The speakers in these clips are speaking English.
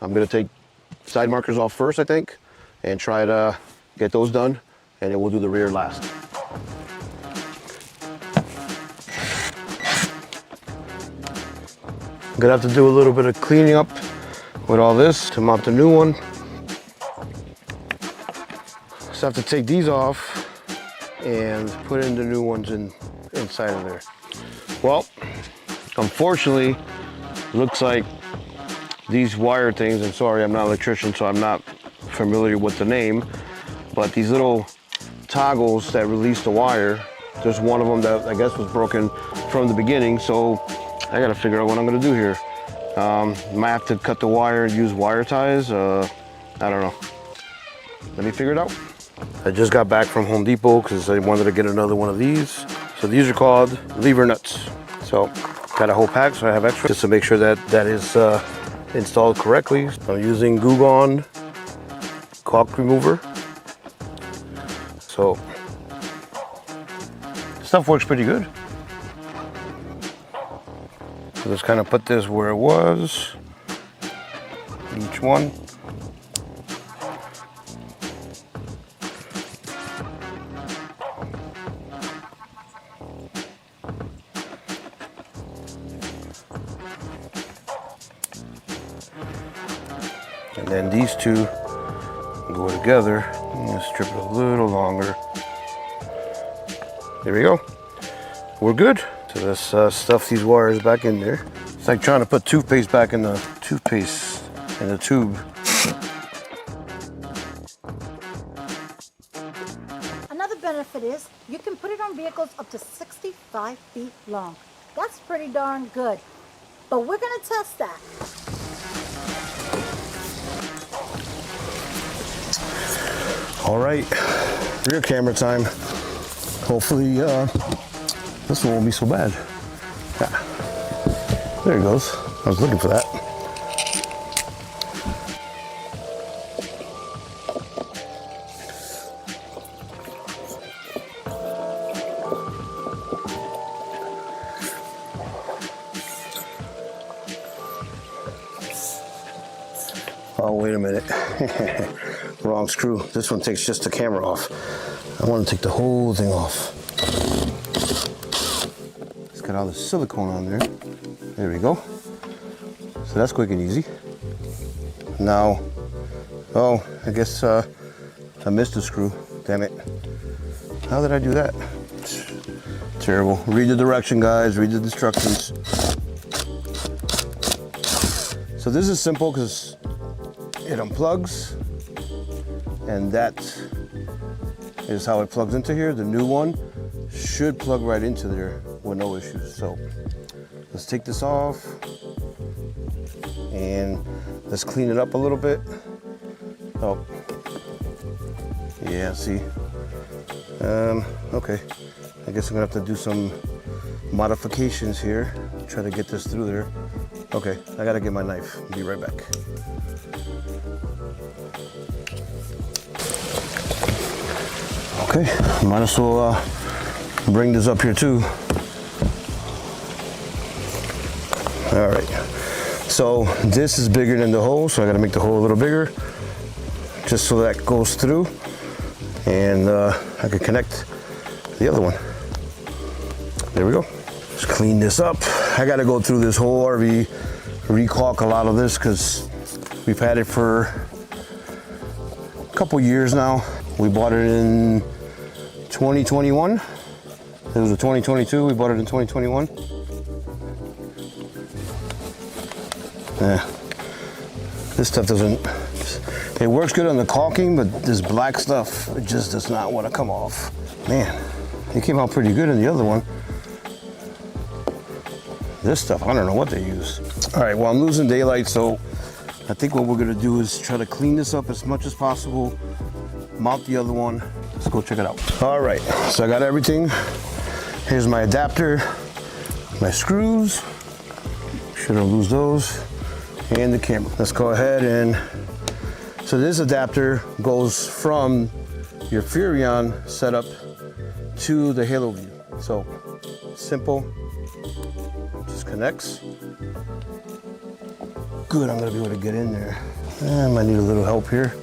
I'm gonna take side markers off first, I think, and try to get those done, and then we'll do the rear last. I'm gonna have to do a little bit of cleaning up with all this to mount the new one. So I have to take these off and put in the new ones inside of there. Well, unfortunately, looks like these wire things, and sorry, I'm not an electrician, so I'm not familiar with the name, but these little toggles that release the wire, there's one of them that I guess was broken from the beginning, so I gotta figure out what I'm gonna do here. Might have to cut the wire and use wire ties. I don't know. Let me figure it out. I just got back from Home Depot because I wanted to get another one of these. So these are called lever nuts. So got a whole pack, so I have extra just to make sure that that is installed correctly. I'm using Goo Gone caulk remover. So stuff works pretty good. So just kind of put this where it was, each one. And then these two go together. I'm gonna strip it a little longer. There we go. We're good. So let's stuff these wires back in there. It's like trying to put toothpaste back in the tube. Another benefit is you can put it on vehicles up to 65 feet long. That's pretty darn good. But we're gonna test that. All right, rear camera time. Hopefully this one won't be so bad. Yeah. There it goes. I was looking for that. Oh, wait a minute. Wrong screw. This one takes just the camera off. I want to take the whole thing off. It's got all the silicone on there. There we go. So that's quick and easy. Now, oh, I guess I missed a screw. Damn it. How did I do that? Terrible. Read the direction, guys. Read the instructions. So this is simple because it unplugs, and that is how it plugs into here. The new one should plug right into there with no issues. So let's take this off and let's clean it up a little bit. Oh, yeah, see. Okay, I guess I'm gonna have to do some modifications here, try to get this through there. Okay, I gotta get my knife. Be right back. Okay, might as well bring this up here too. All right, so this is bigger than the hole, so I gotta make the hole a little bigger, just so that goes through, and I can connect the other one. There we go. Let's clean this up. I gotta go through this whole RV, recaulk a lot of this, because we've had it for a couple years now. We bought it in 2021. It was a 2022. We bought it in 2021. Yeah. This stuff doesn't, it works good on the caulking, but this black stuff, it just does not want to come off. Man, it came out pretty good in the other one. This stuff, I don't know what they use. All right, well, I'm losing daylight, so I think what we're gonna do is try to clean this up as much as possible, mount the other one. Let's go check it out. All right, so I got everything. Here's my adapter, my screws. Shouldn't lose those, and the camera. Let's go ahead and, so this adapter goes from your Furrion setup to the Haloview. So simple, just connects. good I'm gonna be able to get in there. I might need a little help here.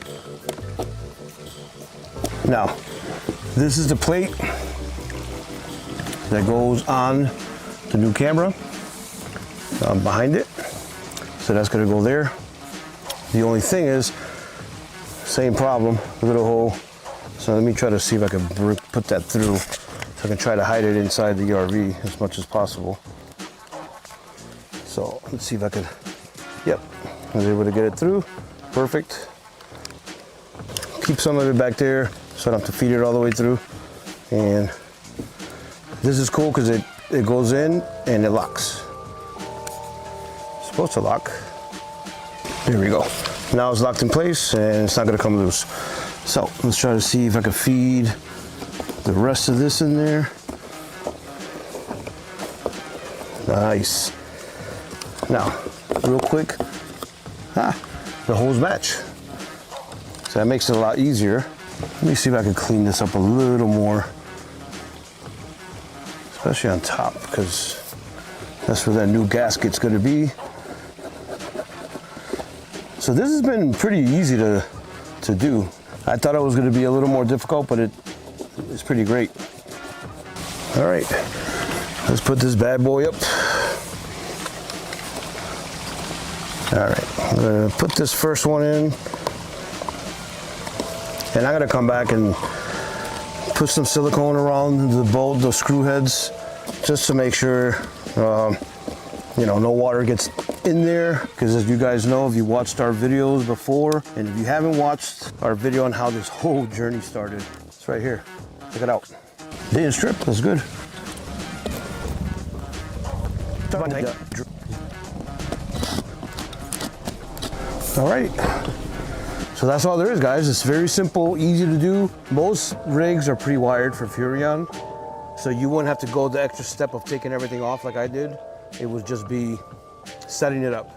Now, this is the plate that goes on the new camera behind it. So that's gonna go there. The only thing is, same problem, a little hole. So let me try to see if I can put that through so I can try to hide it inside the RV as much as possible. So let's see if I can, yep, I was able to get it through. Perfect. Keep some of it back there so I don't have to feed it all the way through. And this is cool because it goes in and it locks. It's supposed to lock. There we go. Now it's locked in place and it's not gonna come loose. So let's try to see if I can feed the rest of this in there. Nice. Now, real quick, the holes match. So that makes it a lot easier. Let me see if I can clean this up a little more, especially on top, because that's where that new gasket's gonna be. So this has been pretty easy to do. I thought it was gonna be a little more difficult, but it's pretty great. All right, let's put this bad boy up. All right, I'm gonna put this first one in, and I'm gonna come back and put some silicone around the screw heads, just to make sure, you know, no water gets in there, because as you guys know, if you watched our videos before, and if you haven't watched our video on how this whole journey started, it's right here. Check it out. Didn't strip, that's good. All right, so that's all there is, guys. It's very simple, easy to do. Most rigs are pre-wired for Furrion, so you wouldn't have to go the extra step of taking everything off like I did. It would just be setting it up.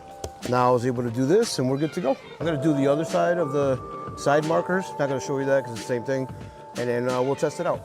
Now I was able to do this and we're good to go. I'm gonna do the other side of the side markers. Not gonna show you that because it's the same thing. And then we'll test it out.